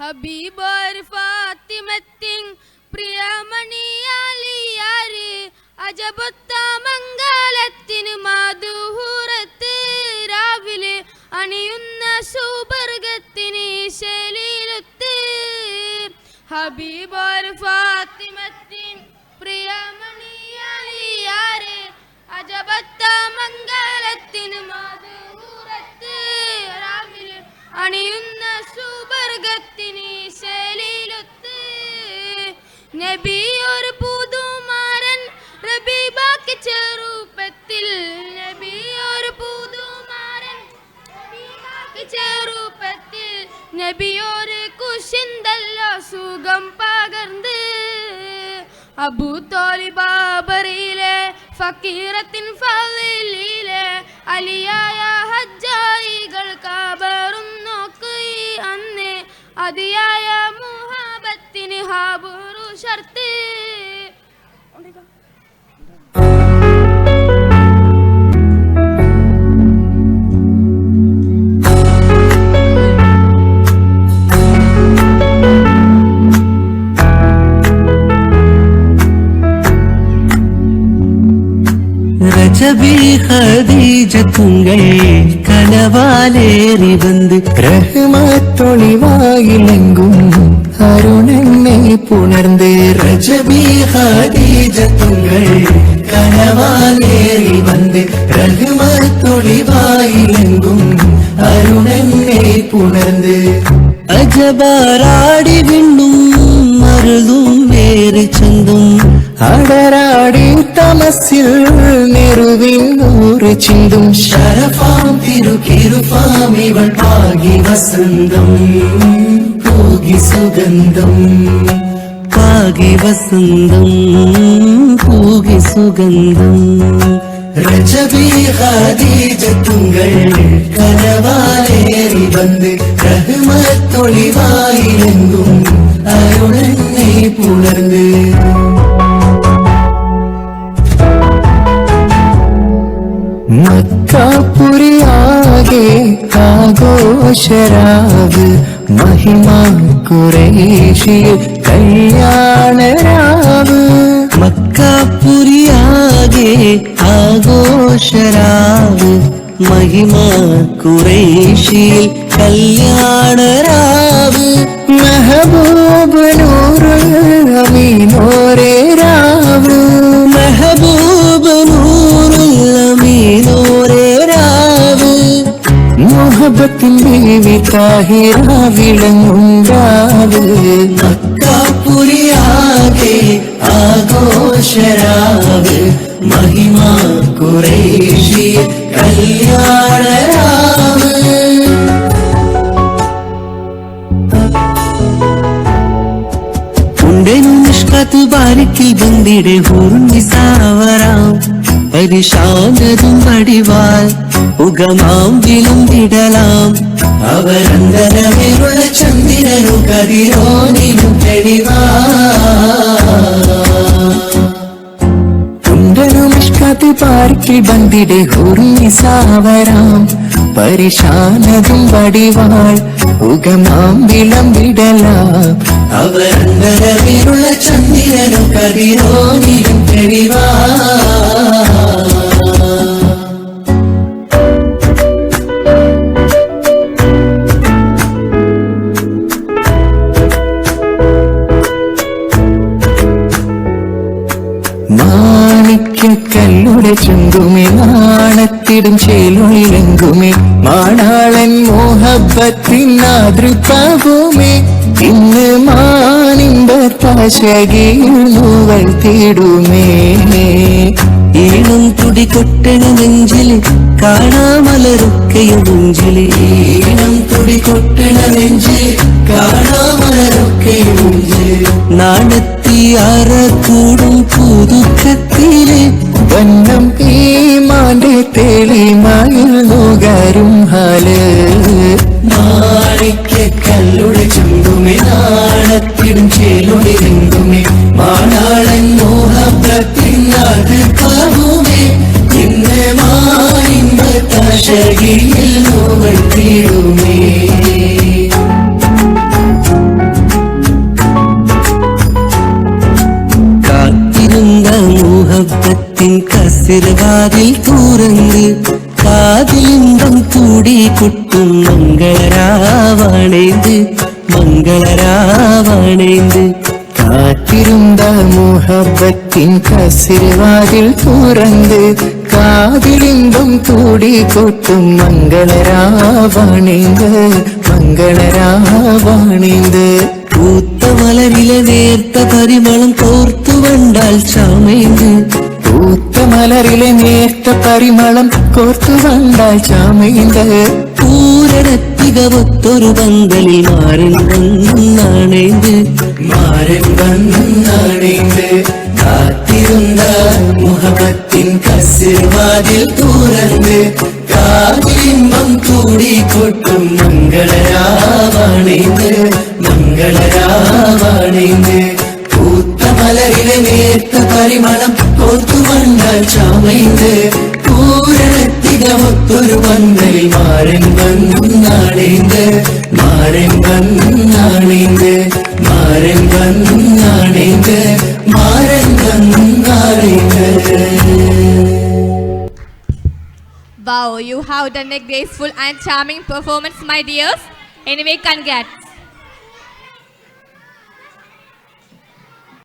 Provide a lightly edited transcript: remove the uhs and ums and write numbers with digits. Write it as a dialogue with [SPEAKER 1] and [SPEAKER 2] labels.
[SPEAKER 1] ഹബീബർ ഫാത്തിമത്തിൻ പ്രിയമണിയാലിയാര് അജബൊത്ത മംഗലത്തിന് മാധുഹൂറത്ത് രാവിലെ അണിയുന്ന സുബർഗത്തിന് ശൈലിയിലൊത്ത് ഹബീബർ ഫാത്തിമത്തിൻ പ്രിയമണിയാലിയാര് അജബൊത്ത മംഗലത്തിന് മാധുഹൂറത്ത് രാവിലെ അണിയുന്ന സുബർഗത്തിന് ശൈലിയിലൊത്ത് നബി ഒരു പുതുമാരൻ റബീബാക്ക് ചെറുപ്പത്തിൽ നബി ഒരു പുതുമാരൻ റബീബാക്ക് ചെറുപ്പത്തിൽ നബി ഒരു കുശിന്തല്ലോ സുഖം പകർന്ന് അബൂ ത്വാലിബ് ബാബറിലെ ഫക്കീറത്തിൻ ഫളിലെ അലിയായ ഹജ്ജായികൾ കബറും നോക്കി അന്ന് അതിയായ മുഹബത്തിന് ഹാബുറു ഷർത്ത്
[SPEAKER 2] ரஜபி ஹதீஜத்துங்கள் கனவாலேறி வந்து ரஹ்மத்தொளிவாயிலெங்கும் அருணனை புணர்ந்து ரஜபி ஹதீஜத்துங்கள் கனவாலேறி வந்து ரஹ்மத்தொளிவாயிலெங்கும் அருணனை புணர்ந்து അജബാറാടി വിണ്ണും മരുതും വേറെ ചന്തും അടരാടി തമസിൽ നെറുവിന്നൂറ് ചിന്തും ശരഫാം തിരുകിരുഫാം ഇവൾ പാകി വസന്തം പൂകി സുഗന്ധം പാകി വസന്തം പൂകി സുഗന്ധം രജബി ഖദീജത്തുങ്ങൾ കനവാലേറി വന്ന് റഹ്മത്തൊളിവായിലെങ്കും അരുണനെ പുണർന്ന് മക്കാപുരിയാകെ ആഘോഷരാവ് മഹിമ ഖുറൈശിയിൽ കല്യാണരാവ് മക്കാപുരിയാകെ ആഘോഷരാവ് മഹിമ ഖുറൈശിയിൽ കല്യാണരാവ് മെഹബൂബ് നൂറുൽ അമീനോരേ രാവ് മെഹബൂബ് നൂറുൽ അമീനോരേ രാവ് മുഹബത്തിൻ ബീവി താഹിറ വിളങ്ങുണ്ടാവ് മക്കാപുരിയാകെ ആഘോഷരാവ് മഹിമ ഖുറൈശിയിൽ കല്യാണരാവ് നിഷ്കത്ത് ബാരിക്കിൽ ബന്ദിടെ ഹൂർനിസാവരാം പരിശാന്തതും വടിവാൽ ഉഗമാം വിളുമ്പിടലാം അവരന്തരമേറുള്ള ചന്ദ്രനും കതിരോനിലും തെളിവാ നിഷ്കത്ത് ബാരിക്കിൽ ബന്ദിടെ ഹൂർനിസാവരാം പരിശാനതും വടിവാൾ ഉഗമാം വിളമ്പിടലാം അവരന്തരവിലുള്ള ചന്ദ്രനും കതിരോനിലും തെളിവാ മാണിക്യക്കല്ലുടെ ചുങ്കുമേ നാണത്തിടും ചേലൊളിലെങ്കുമേ മാണാളൻ മോഹബത്തിൻ ആതൃപ്പാവുമേ ഇന്ന് മാനിമ്പത്താശകീർന്നുവൾ തേടുമേ ഈണം തുടി കൊട്ടണ നെഞ്ചില് കാണാമലരൊക്കെയും മുഞ്ചില് ഈണം തുടി കൊട്ടണ നെഞ്ചില് കാണാമലരൊക്കെയും മുഞ്ചില് നാണത്തിയാറ കൂടും പുതുക്കത്തില് വന്നം ഈമാന്റെ തെളിമയിൽ നുകരും ഹാല് മാണിക്യക്കല്ലുടെ ചുണ്ടുമേ നാണത്തിടും ചേലൊളിലെങ്കുമേ മാണാളൻ മോഹബത്തിൻ ആതൃപ്പാവുമേ ഇന്ന് മാനിമ്പത്താശകീൽ നോവൽ കസിർവാതിൽ തുറന്ന് കാതിലിമ്പം കൂടി കൊട്ടും മംഗളരാവണേന്ത് മംഗളരാവണേന്ത് കാത്തിരുந்த മുഹബത്തിൻ കസിർവാതിൽ തുറന്ന് കാതിലിമ്പം കൂടി കൊട്ടും മംഗളരാവണേന്ത് മംഗളരാവണേന്ത് പൂത്ത മലരിലെ നേർത്ത പരിമളം കോർത്തു വണ്ടാൽ ചാമേന്ത് പൂത്ത മലരിലെ നേർത്ത പരിമളം കോർത്തു വണ്ടാൽ ചാമേന്ത് പൂരണത്തികവൊത്തൊരു പന്തലിൽ മാരൻ വന്നാണേന്ത് മാരൻ വന്നാണേന്ത് കാത്തിരുന്ന മുഹബത്തിൻ കസിർവാതിൽ തുറന്ന് കാതിലിമ്പം കൂടി കൊട്ടും മംഗളരാവണേന്ത് മംഗളരാവണേന്ത് പൂത്ത മലരിലെ നേർത്ത പരിമളം കോർത്തു വണ്ടാൽ ചാമേന്ത് പൂരണത്തികമൊത്തൊരു പന്തലിൽ മാരൻ വന്നാണേന്ത് മാരൻ വന്നാണേന്ത് മാരൻ വന്നാണേന്ത് മാരൻ വന്നാണേന്ത്.
[SPEAKER 3] Wow, you have done a graceful and charming performance, my dears. Anyway, congrats.